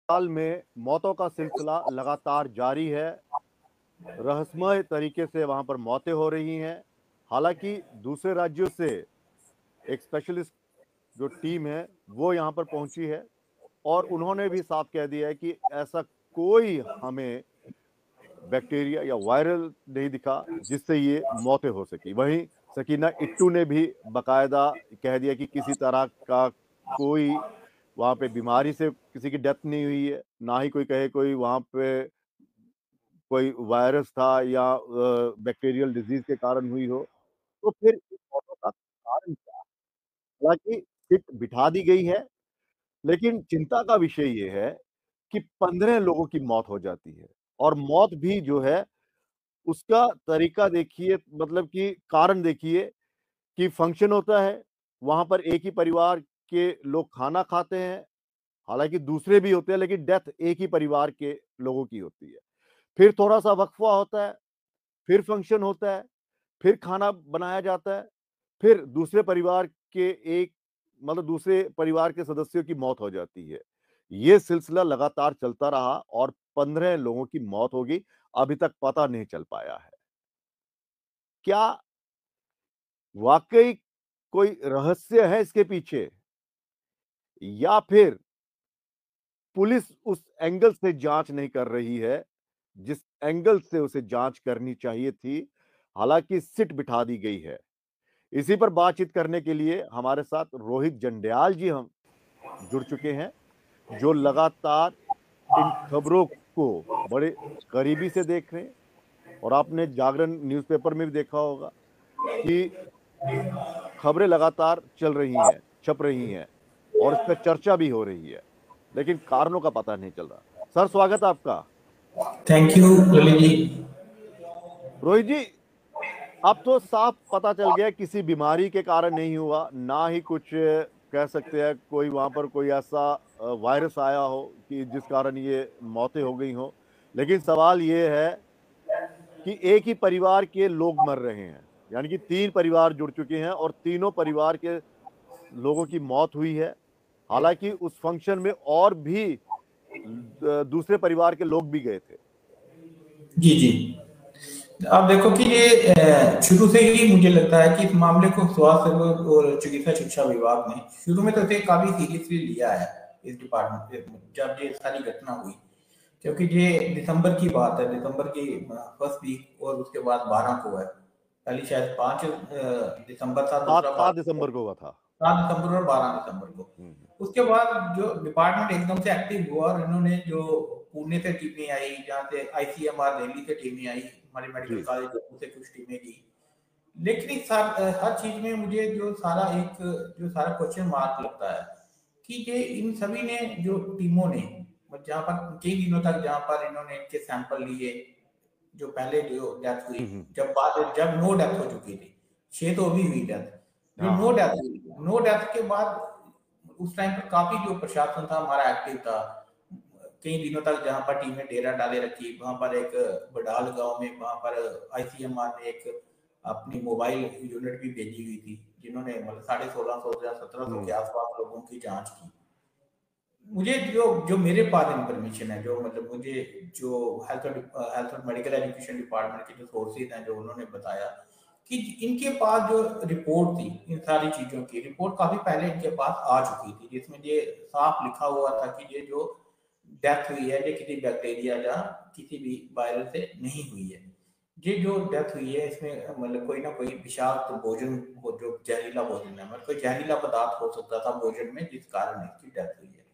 साल में मौतों का सिलसिला लगातार जारी है। रहस्यमय तरीके से वहां पर मौतें हो रही हैं। हालांकि दूसरे राज्यों से एक स्पेशलिस्ट जो टीम है वो यहां पर पहुंची है और उन्होंने भी साफ कह दिया है कि ऐसा कोई हमें बैक्टीरिया या वायरल नहीं दिखा जिससे ये मौतें हो सकी। वहीं सकीना इट्टू ने भी बकायदा कह दिया कि किसी तरह का कोई वहां पे बीमारी से किसी की डेथ नहीं हुई है, ना ही कोई कहे कोई वहां पे कोई वायरस था या बैक्टीरियल डिजीज के कारण हुई हो। तो फिर इस मौतों का कारण क्या? हालांकि सिट बिठा दी गई है, लेकिन चिंता का विषय ये है कि 15 लोगों की मौत हो जाती है और मौत भी जो है उसका तरीका देखिए, मतलब कि कारण देखिए कि फंक्शन होता है, वहां पर एक ही परिवार के लोग खाना खाते हैं, हालांकि दूसरे भी होते हैं लेकिन डेथ एक ही परिवार के लोगों की होती है। फिर थोड़ा सा वक्फा होता है, फिर फंक्शन होता है, फिर खाना बनाया जाता है, फिर दूसरे परिवार के एक मतलब दूसरे परिवार के सदस्यों की मौत हो जाती है। ये सिलसिला लगातार चलता रहा और 15 लोगों की मौत होगी, अभी तक पता नहीं चल पाया है। क्या वाकई कोई रहस्य है इसके पीछे, या फिर पुलिस उस एंगल से जांच नहीं कर रही है जिस एंगल से उसे जांच करनी चाहिए थी? हालांकि सिट बिठा दी गई है। इसी पर बातचीत करने के लिए हमारे साथ रोहित जंड्याल जी हम जुड़ चुके हैं, जो लगातार इन खबरों को बड़े करीबी से देख रहे हैं। और आपने जागरण न्यूज़पेपर में भी देखा होगा कि खबरें लगातार चल रही हैं, छप रही हैं और इस पे चर्चा भी हो रही है, लेकिन कारणों का पता नहीं चल रहा। सर, स्वागत है आपका। Thank you Lalit ji. रोहित जी, अब तो साफ पता चल गया किसी बीमारी के कारण नहीं हुआ, ना ही कुछ कह सकते हैं कोई वहां पर कोई ऐसा वायरस आया हो कि जिस कारण ये मौतें हो गई हो। लेकिन सवाल ये है कि एक ही परिवार के लोग मर रहे हैं, यानी कि 3 परिवार जुड़ चुके हैं और तीनों परिवार के लोगों की मौत हुई है। हालांकि उस फंक्शन में और भी दूसरे परिवार के लोग भी गए थे। जी जी। आप देखो कि ये शुरू से ही मुझे लगता है कि इस मामले को स्वास्थ्य और चिकित्सा शिक्षा विभाग ने शुरू में तो इसे काफी सीरियसली लिया है। इस डिपार्टमेंट जब ये सारी घटना हुई, क्योंकि ये दिसंबर की बात है, दिसंबर की फर्स्ट वीक और उसके बाद 12 को है। पहली शायद 5 दिसंबर था, सात दूसरा 7 12 दिसंबर को हुआ था। 7 दिसंबर और 12 दिसंबर को। हम्म। उसके बाद जो डिपार्टमेंट एकदम से एक्टिव हुआ और इन्होंने जो पुणे से टीमें आई, जहाँ से आईसीएमआर दिल्ली से टीमें आई, हमारे मेडिकल जी। कॉलेज जम्मू से कुछ टीमें की। लेकिन इस हर चीज में मुझे जो सारा क्वेश्चन मार्क लगता है कि ये इन सभी ने जो टीमों ने जहाँ पर कई दिनों तक जहाँ पर इन्होंने इनके सैंपल लिए, जो पहले जो डेथ हुई, हम्म। जब नो डेथ हो चुकी थी, 6 तो अभी हुई डेथ, जो हाँ नो हाँ। डेथ हुई, नो डेथ के बाद उस टाइम पर काफी जो प्रशासन था हमारा एक्टिव था। कई दिनों तक जहां पर टीमें डेरा डाले रखी, वहां पर एक बडाल गांव में वहां पर आईसीएमआर ने एक अपनी मोबाइल यूनिट भी भेजी हुई थी, जिन्होंने मतलब 1650 या 1700 के हम्म। आसपास लोगों की जांच की। मुझे जो जो मेरे पास इन्फॉर्मेशन है, जो मतलब मुझे जो हेल्थ और मेडिकल एजुकेशन डिपार्टमेंट के जो सोर्सेज हैं, जो उन्होंने बताया कि इनके पास जो रिपोर्ट थी, इन सारी चीजों की रिपोर्ट काफी पहले इनके पास आ चुकी थी, जिसमें ये साफ लिखा हुआ था कि ये जो डेथ हुई है ये किसी बैक्टीरिया या किसी भी वायरस से नहीं हुई है। ये जो डेथ हुई है इसमें मतलब कोई ना कोई विषाक्त भोजन हो, जो जहरीला भोजन है, मतलब कोई जहरीला पदार्थ हो सकता था भोजन में, जिस कारण इसकी डेथ हुई है।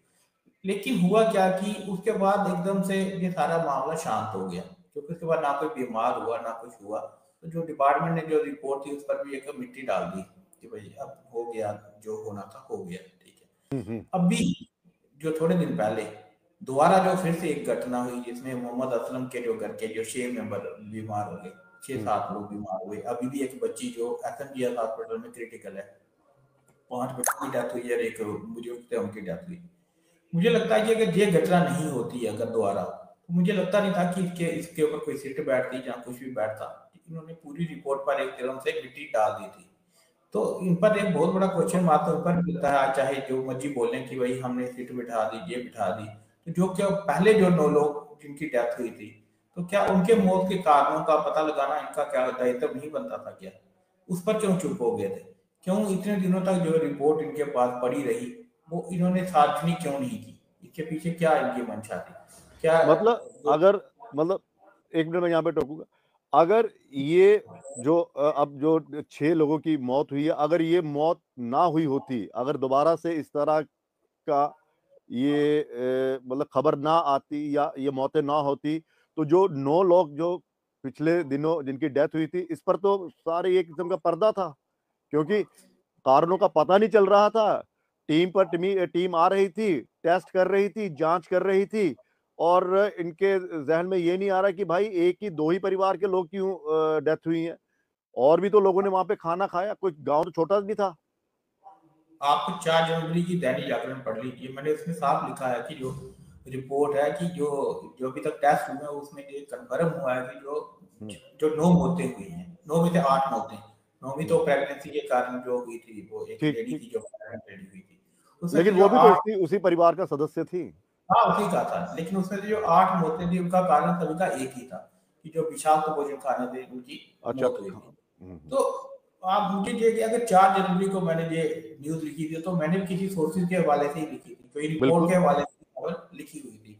लेकिन हुआ क्या कि उसके बाद एकदम से ये सारा मामला शांत हो गया, क्योंकि उसके बाद ना कोई बीमार हुआ ना कुछ हुआ। तो जो डिपार्टमेंट ने जो रिपोर्ट थी उस पर भी एक मिट्टी डाल दी कि भाई अब हो गया, जो होना था हो गया, ठीक है। हम्म। अब भी जो थोड़े दिन पहले दोबारा जो फिर से एक घटना हुई, जिसमें मोहम्मद असलम के जो घर के जो 6 मेंबर बीमार हो गए, 6-7 लोग बीमार हुए। अभी भी एक बच्ची जो एसएमजीएस हॉस्पिटल में क्रिटिकल है, 5 बच्चों की डेथ हुई है, एक बुजुर्ग थे उनकी डेथ हुई। मुझे लगता है कि अगर ये घटना नहीं होती अगर दोबारा, तो मुझे लगता नहीं था कि इसके इसके ऊपर कोई सिट बैठती या कुछ भी बैठता। इन्होंने पूरी रिपोर्ट पर एक तरह से मिट्टी डाल दी थी। तो इन पर एक बहुत बड़ा क्वेश्चन मार्क तो ऊपर मिलता है, चाहे जो मर्जी बोलें कि भाई हमने सिट बिठा दी, ये बिठा दी। तो जो क्या पहले जो 9 लोग जिनकी डेथ हुई थी, तो क्या उनके मौत के कारणों का पता लगाना इनका क्या दायित्व नहीं बनता था क्या? उस पर क्यों चुप हो गए थे? क्यों इतने दिनों तक जो रिपोर्ट इनके पास पड़ी रही, वो इन्होंने सार्वजनिक क्यों नहीं की? इसके पीछे क्या इनकी मंशा थी? क्या मतलब जो अगर मतलब एक मिनट मैं यहाँ पे टोकूंगा। अगर ये जो अब जो 6 लोगों की मौत हुई है, अगर ये मौत ना हुई होती, अगर दोबारा से इस तरह का ये मतलब खबर ना आती या ये मौतें ना होती, तो जो 9 लोग जो पिछले दिनों जिनकी डेथ हुई थी, इस पर तो सारे एक किस्म का पर्दा था, क्योंकि कारणों का पता नहीं चल रहा था। टीम आ रही थी, टेस्ट कर रही थी, जांच कर रही थी, और इनके जहन में ये नहीं आ रहा कि भाई एक ही दो ही परिवार के लोग क्यों डेथ हुई है। और भी तो लोगों ने वहां पे खाना खाया, कोई गांव तो छोटा नहीं था। आप 4 जनवरी की दैनिक जागरण पढ़ लीजिए, मैंने उसमें साफ लिखा है कि जो रिपोर्ट है कि जो जो अभी तक टेस्ट हुए हैं उसमें ये कंफर्म हुआ है कि जो हम्म, जो 9 मौतें हुई हैं, 9 में से 8 मौतें, 9वीं तो हम्म, प्रेगनेंसी के कारण जो हुई थी, वो एक ठीक लेडी ठीक। थी जो प्रेग्नेंट लेडी हुई थी, उसमें से लेकिन जो वो भी तो 8, उसी उसी परिवार का सदस्य थी। हाँ उसी का था, लेकिन उसमें से जो 8 मौतें थी उनका कारण सभी का एक ही था कि जो विषाक्त भोजन खाने से उनकी अच्छा। मौत हुई थी। हम्म। तो आप मुझे ये कि अगर 4 जनवरी को मैंने ये न्यूज़ लिखी थी, तो मैंने किसी सोर्सेज़ के हवाले से ही लिखी थी, कोई रिपोर्ट के बिल्कुल। हवाले से खबर लिखी हुई थी।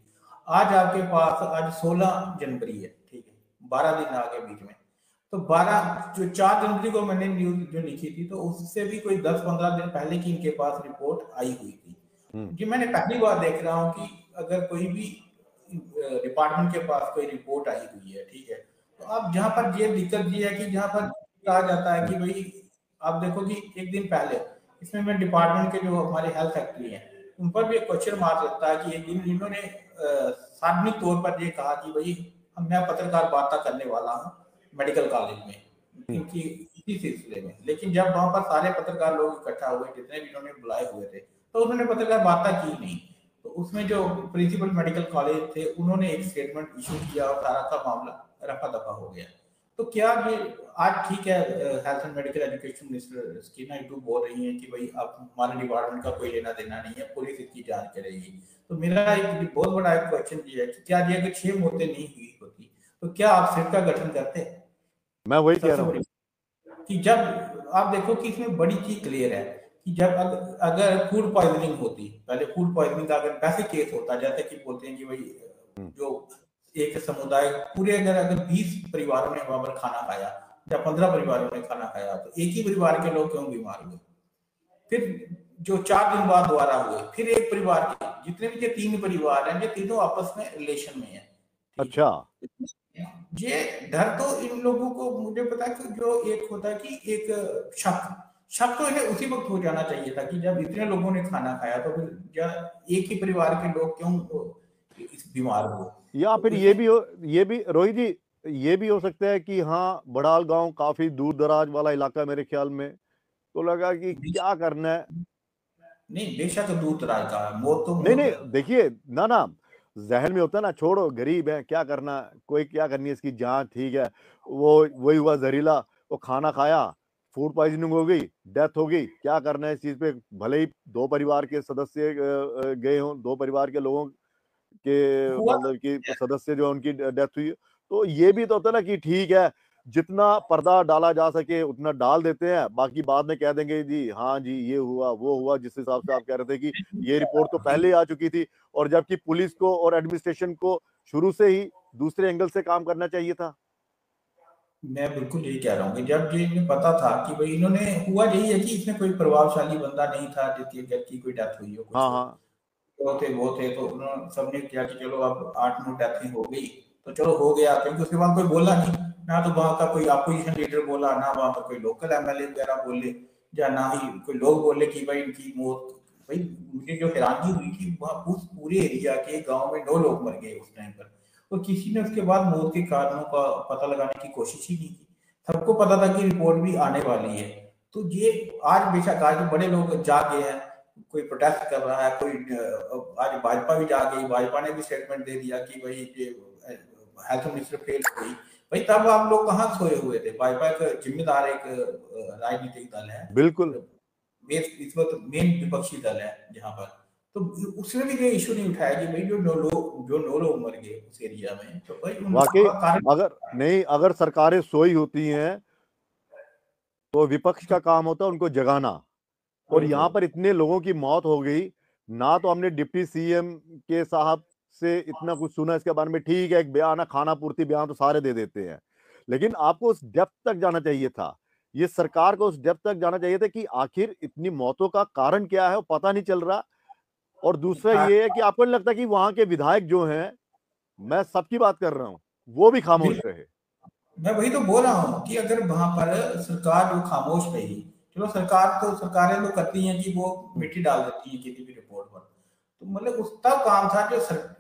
आज आपके पास आज 16 जनवरी है, ठीक है? 12 दिन आ गए बीच में। तो 12 जो 4 जनवरी को मैंने न्यूज़ जो लिखी थी, तो उससे भी कोई 10-15 दिन पहले की इनके पास रिपोर्ट आई हुई थी। हम्म। जी मैंने पहली बार देख रहा हूँ कि अगर कोई भी डिपार्टमेंट के पास कोई रिपोर्ट आई हुई है, ठीक है, तो अब जहाँ पर ये दिक्कत ये है कि जहाँ पर कहा जाता है कि भाई आप देखो कि एक दिन पहले इसमें मैं डिपार्टमेंट के जो हमारे हेल्थ सेक्रेटरी हैं उन पर भी एक क्वेश्चन मार्क लगता है कि एक दिन इन्होंने सार्वजनिक तौर पर ये कहा कि भाई मैं पत्रकार वार्ता करने वाला हूँ मेडिकल कॉलेज में हम्म। इनकी इसी सिलसिले में, लेकिन जब वहां पर सारे पत्रकार लोग इकट्ठा हुए जितने भी इन्होंने बुलाए हुए थे, तो उन्होंने पत्रकार वार्ता की नहीं। तो उसमें जो प्रिंसिपल मेडिकल कॉलेज थे उन्होंने एक स्टेटमेंट इशू किया और सारा का मामला रफा दफा हो गया। तो क्या ये आज ठीक है, health and medical education minister Sakina Itoo बोल रही हैं कि भाई अब हमारे डिपार्टमेंट का कोई लेना देना नहीं है, पुलिस इसकी जांच करेगी। तो मेरा एक बहुत बड़ा एक क्वेश्चन ये है कि क्या ये अगर 6 मौतें नहीं हुई होती तो क्या आप सिर्फ का गठन करते? मैं वही कह सबसे रहा हूँ। बड़ी कि जब आप देखो कि इसमें बड़ी चीज क्लियर है कि जब अगर फूड पॉइजनिंग होती, पहले फूड पॉइजनिंग का अगर वैसे केस होता जैसे कि बोलते हैं कि भाई हम्म। जो एक समुदाय पूरे अगर अगर 20 परिवारों ने वहां पर खाना खाया या 15 परिवारों ने खाना खाया, तो एक ही परिवार के लोग क्यों बीमार हुए? फिर जो 4 दिन बाद दोबारा हुए, फिर एक परिवार के जितने भी ये 3 परिवार हैं, ये तीनों आपस में रिलेशन में है, ठीक अच्छा। है? ये डर तो इन लोगों को मुझे पता है कि जो एक होता है कि एक शक शक तो इन्हें उसी वक्त हो जाना चाहिए था कि जब इतने लोगों ने खाना खाया, तो फिर या एक ही परिवार के लोग क्यों इस बीमार हो? या तो फिर इसमें ये भी रोहित जी, ये भी हो सकता है कि हाँ, बड़ाल गांव काफी दूर दराज वाला इलाका है मेरे ख्याल में, तो लगा कि क्या करना है। नहीं, बेशक दूर दराज का है, मौत तो नहीं मौत नहीं, है। देखिए ना ना, जहन में होता है ना, छोड़ो गरीब है क्या करना, कोई क्या करनी है इसकी जान, ठीक है। वो वही हुआ जहरीला, वो खाना खाया, फूड पॉइजनिंग हो गई, डेथ हो गई, क्या करना है इस चीज पे। भले ही दो परिवार के सदस्य गए हों, दो परिवार के लोगों के हुआ मतलब कि सदस्य जो उनकी डेथ हुई, तो ये भी तो होता है ना कि ठीक है, जितना पर्दा डाला जा सके उतना डाल देते हैं, बाकी बाद में कह देंगे जी हाँ जी ये हुआ वो हुआ, जिस हिसाब से आप कह रहे थे कि ये रिपोर्ट तो पहले ही आ चुकी थी, और जबकि पुलिस को और एडमिनिस्ट्रेशन को शुरू से ही दूसरे एंगल से काम करना चाहिए था। मैं बिल्कुल यही कह रहा हूँ कि जब ये इन्हें पता था कि भाई इन्होंने हुआ यही है कि इसमें कोई प्रभावशाली बंदा नहीं था जिसकी की कोई डेथ हुई हो, कुछ हाँ हो, हाँ। वो थे तो उन्होंने सबने किया कि चलो अब 8-9 डेथें हो गई, तो चलो हो गया, क्योंकि उसके बाद कोई बोला नहीं, ना तो वहां का कोई अपोजिशन लीडर बोला, ना वहां पर कोई लोकल एमएलए वगैरह बोले, या ना ही कोई लोग बोले कि भाई इनकी मौत। भाई मुझे जो हैरानी हुई कि वहां उस पूरे एरिया के गांव में 9 लोग मर गए उस टाइम पर, और किसी ने उसके बाद मौत के कारणों का पता लगाने की कोशिश ही नहीं की। सबको पता था कि रिपोर्ट भी आने वाली है। तो ये आज बेशक आज बड़े लोग जागे हैं, कोई प्रोटेस्ट कर रहा है, कोई आज भाजपा भी जा गई, भाजपा ने भी स्टेटमेंट दे दिया कि भाई ये हेल्थ मिनिस्टर फेल हो गई। भाई तब आप लोग कहाँ सोए हुए थे? भाजपा एक जिम्मेदार एक राजनीतिक दल है, बिल्कुल। इस वक्त मेन विपक्षी दल है जहां पर, तो उसने भी ये इशू नहीं उठाया कि भाई जो 9 लोग मर गए उस एरिया में, तो भाई वाकई, उनका कारण अगर नहीं, अगर सरकारें सोई होती हैं तो विपक्ष का काम होता है उनको जगाना। और बिल्कुल यहाँ पर इतने लोगों की मौत हो गई, ना तो हमने डिप्टी सीएम के साहब से इतना कुछ सुना इसके बारे में। ठीक है, एक बयान है, खाना पूर्ति बयान तो सारे दे देते हैं, लेकिन आपको उस डेप्थ तक जाना चाहिए था। ये सरकार को उस डेप्थ तक जाना चाहिए था कि आखिर इतनी मौतों का कारण क्या है, वो पता नहीं चल रहा। और दूसरा हाँ, ये है कि आपको नहीं लगता कि वहां के विधायक जो हैं, मैं सबकी बात कर रहा हूं, वो भी खामोश बिल्कुल रहे। मैं वही तो बोल रहा हूँ कि अगर वहां पर सरकार जो खामोश रही, चलो सरकारें तो करती हैं कि वो मिट्टी डाल देती हैं किसी भी रिपोर्ट पर, तो मतलब उसका काम था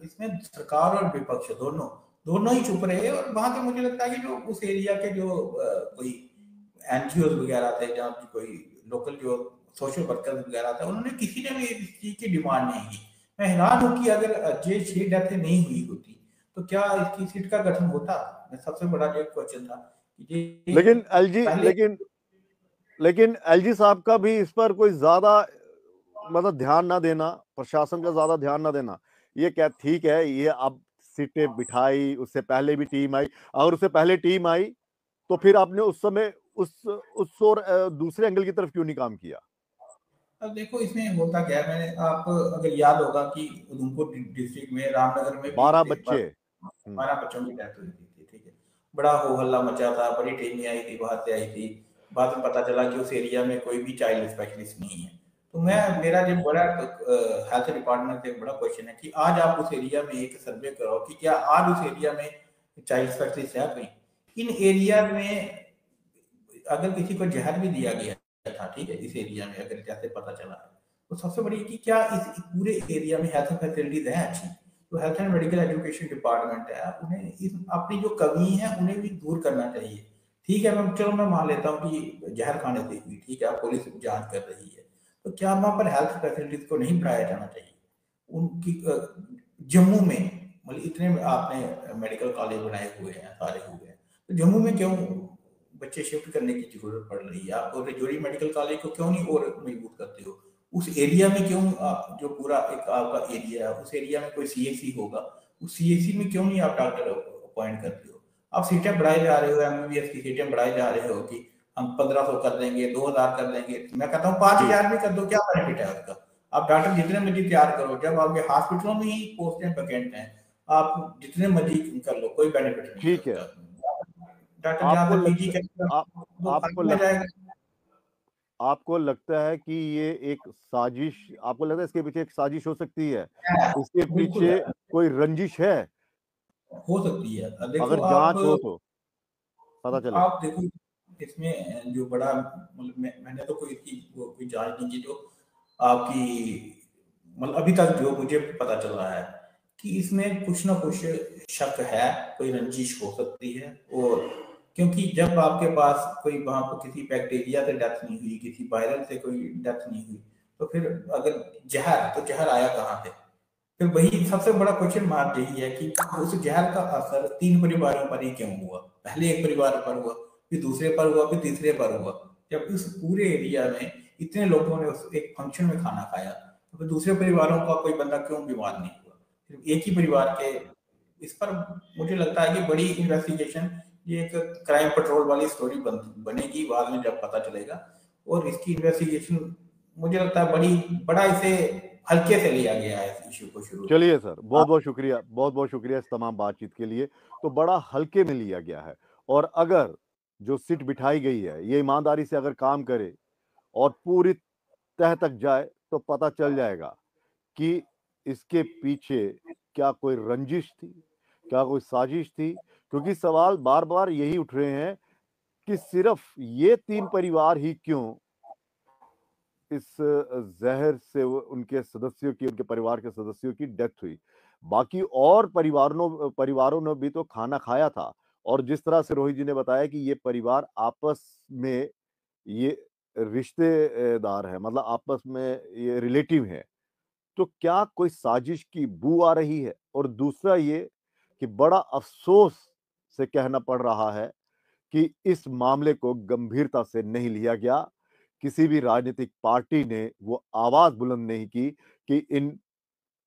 इसमें सरकार और विपक्ष दोनों दोनों ही चुप रहे। और वहां के मुझे लगता है कि जो उस एरिया के जो कोई एनजीओ वगैरह थे, जहाँ की कोई लोकल जो सोशल वर्कर वगैरह थे, उन्होंने किसी ने भी इस चीज की डिमांड नहीं की। मैं हैरान हूँ कि अगर ये 6 डेथ नहीं हुई होती तो क्या इसकी सीट का गठन होता। मैं सबसे बड़ा जो क्वेश्चन था कि ये लेकिन एलजी पहले लेकिन लेकिन एलजी साहब का भी इस पर कोई ज्यादा मतलब ध्यान ना देना, प्रशासन का ज्यादा ध्यान ना देना, ये क्या ठीक है? ये अब सीटें बिठाई, उससे पहले भी टीम आई। अगर उससे पहले टीम आई तो फिर आपने उस समय उस और दूसरे एंगल की तरफ क्यों नहीं काम किया? अब देखो इसमें होता क्या है, मैंने आप अगर याद होगा कि उधमपुर डिस्ट्रिक्ट में रामनगर में भी 12 एक बार बच्चे। हम्म। 12 बच्चों की डेथ हुई थी, ठीक है। बड़ा हो हल्ला मचा था, बड़ी टीमें आई थी, बाहर से आई थी। बाद में पता चला कि उस एरिया में कोई भी चाइल्ड स्पेशलिस्ट नहीं है। तो मैं हम्म। मेरा जो बड़ा हेल्थ डिपार्टमेंट से बड़ा क्वेश्चन है कि आज आप उस एरिया में एक सर्वे करो कि क्या आज उस एरिया में चाइल्ड स्पेशलिस्ट है कोई। इन एरिया में अगर किसी को जहर भी दिया गया था, ठीक है, इस एरिया में अगर जैसे पता चला है, तो सबसे बड़ी कि क्या इस पूरे एरिया में हेल्थ फैसिलिटीज है अच्छी। तो health and medical education department है, उन्हें इस अपनी जो कमी है उन्हें भी दूर करना चाहिए। ठीक है, मैं मान लेता हूँ कि जहर खाने से हुई, ठीक है, पुलिस जांच कर रही है, तो क्या वहां पर हेल्थ फैसिलिटीज को नहीं बढ़ाया जाना चाहिए उनकी। जम्मू में मतलब इतने आपने मेडिकल कॉलेज बनाए हुए हैं, सारे हुए हैं, तो जम्मू में क्यों बच्चे शिफ्ट करने की जरूरत पड़ रही है। आप रजौरी मेडिकल कॉलेज को क्यों नहीं और मजबूत करते हो। उस एरिया में क्यों जो पूरा एक आपका एरिया है उस एरिया में कोई सीएससी होगा, उस सीएससी में क्यों नहीं आप डॉक्टर अपॉइंट करते हो। आप सीटें बढ़ाए जा रहे हो, एमबीबीएस की सीटें बढ़ाए जा रहे हो कि हम 1500 कर देंगे, 2000 कर देंगे। मैं कहता हूँ पांच ठीक। हजार भी कर दो, क्या बेनिफिट है उसका। आप डॉक्टर जितने मर्जी तैयार करो, जब आपके हॉस्पिटलों में ही पोस्टें वैकेंट हैं, आप जितने मर्जी कर लो, कोई बेनिफिट नहीं है ठीक है। उसका। डॉक्टर जहाँ आपको तक पीजी लगता करेगा आप वो आपको फायदे में लग जाएगा। आपको लगता है कि ये एक साजिश, आपको लगता है इसके पीछे एक साजिश हो सकती है? है, इसके बिल्कुल पीछे है, कोई रंजिश है? हो सकती है। देखो अगर जांच हो तो पता चले। आप देखो इसमें जो बड़ा मतलब मैंने तो कोई इसकी कोई जांच नहीं की जो आपकी मतलब अभी तक जो मुझे पता चल रहा है कि इसमें कुछ ना कुछ शक है, कोई रंजिश हो सकती है। और क्योंकि जब आपके पास कोई वहां पर किसी बैक्टीरिया से डेथ नहीं हुई, किसी वायरस से कोई डेथ नहीं हुई, तो फिर अगर जहर, तो जहर आया कहाँ से। फिर वही सबसे बड़ा क्वेश्चन मार्क यही है कि उस जहर का असर 3 परिवारों पर ही क्यों हुआ। पहले एक परिवार पर हुआ, फिर दूसरे पर हुआ, फिर तीसरे पर हुआ। जब इस पूरे एरिया में इतने लोगों ने उस एक फंक्शन में खाना खाया, तो फिर दूसरे परिवारों का कोई बंदा क्यों बीमार नहीं हुआ। सिर्फ एक ही परिवार के इस पर मुझे लगता है कि बड़ी इन्वेस्टिगेशन, ये एक क्राइम पेट्रोल वाली स्टोरी बनेगी बाद में जब पता चलेगा। और इसकी इन्वेस्टिगेशन मुझे लगता है बड़ा इसे हल्के से लिया गया है इस इशू को शुरू से। चलिए सर, हाँ, बहुत बहुत शुक्रिया, बहुत बहुत शुक्रिया इस तमाम बातचीत के लिए। तो बड़ा हल्के में लिया गया है। और अगर जो सीट बिठाई गई है ये ईमानदारी से अगर काम करे और पूरी तह तक जाए तो पता चल जाएगा कि इसके पीछे क्या कोई रंजिश थी, क्या कोई साजिश थी। क्योंकि सवाल बार बार यही उठ रहे हैं कि सिर्फ ये 3 परिवार ही क्यों इस जहर से उनके सदस्यों की, उनके परिवार के सदस्यों की डेथ हुई। बाकी और परिवारों ने भी तो खाना खाया था। और जिस तरह से रोहित जी ने बताया कि ये परिवार आपस में ये रिश्तेदार है, मतलब आपस में ये रिलेटिव है। तो क्या कोई साजिश की बू आ रही है? और दूसरा ये कि बड़ा अफसोस से कहना पड़ रहा है कि इस मामले को गंभीरता से नहीं लिया गया। किसी भी राजनीतिक पार्टी ने वो आवाज बुलंद नहीं की कि इन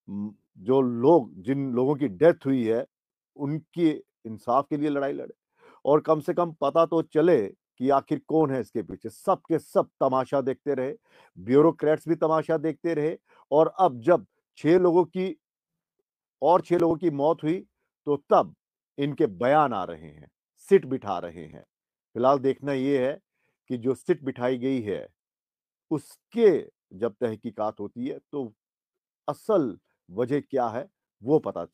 जो लोग जिन लोगों की डेथ हुई है, उनके इंसाफ के लिए लड़ाई लड़े और कम से कम पता तो चले कि आखिर कौन है इसके पीछे। सब के सब तमाशा देखते रहे, ब्यूरोक्रेट्स भी तमाशा देखते रहे और अब जब 6 लोगों की 6 लोगों की मौत हुई, तो तब इनके बयान आ रहे हैं, सिट बिठा रहे हैं। फिलहाल देखना ये है कि जो सिट बिठाई गई है, उसके जब तहकीकात होती है, तो असल वजह क्या है, वो पता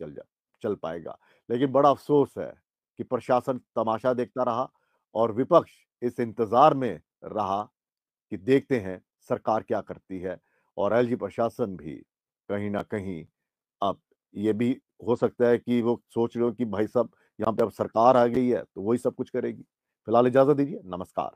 चल पाएगा। लेकिन बड़ा अफ़सोस है कि प्रशासन तमाशा देखता रहा और विपक्ष इस इंतज़ार में रहा कि देखते हैं सरकार क्या करती है और एलजी प्रशासन भी कहीं न कहीं अब ये भी हो सकता है कि वो सोच रहे हो कि भाई साहब यहाँ पे अब सरकार आ गई है, तो वही सब कुछ करेगी। फिलहाल इजाज़त दीजिए, नमस्कार।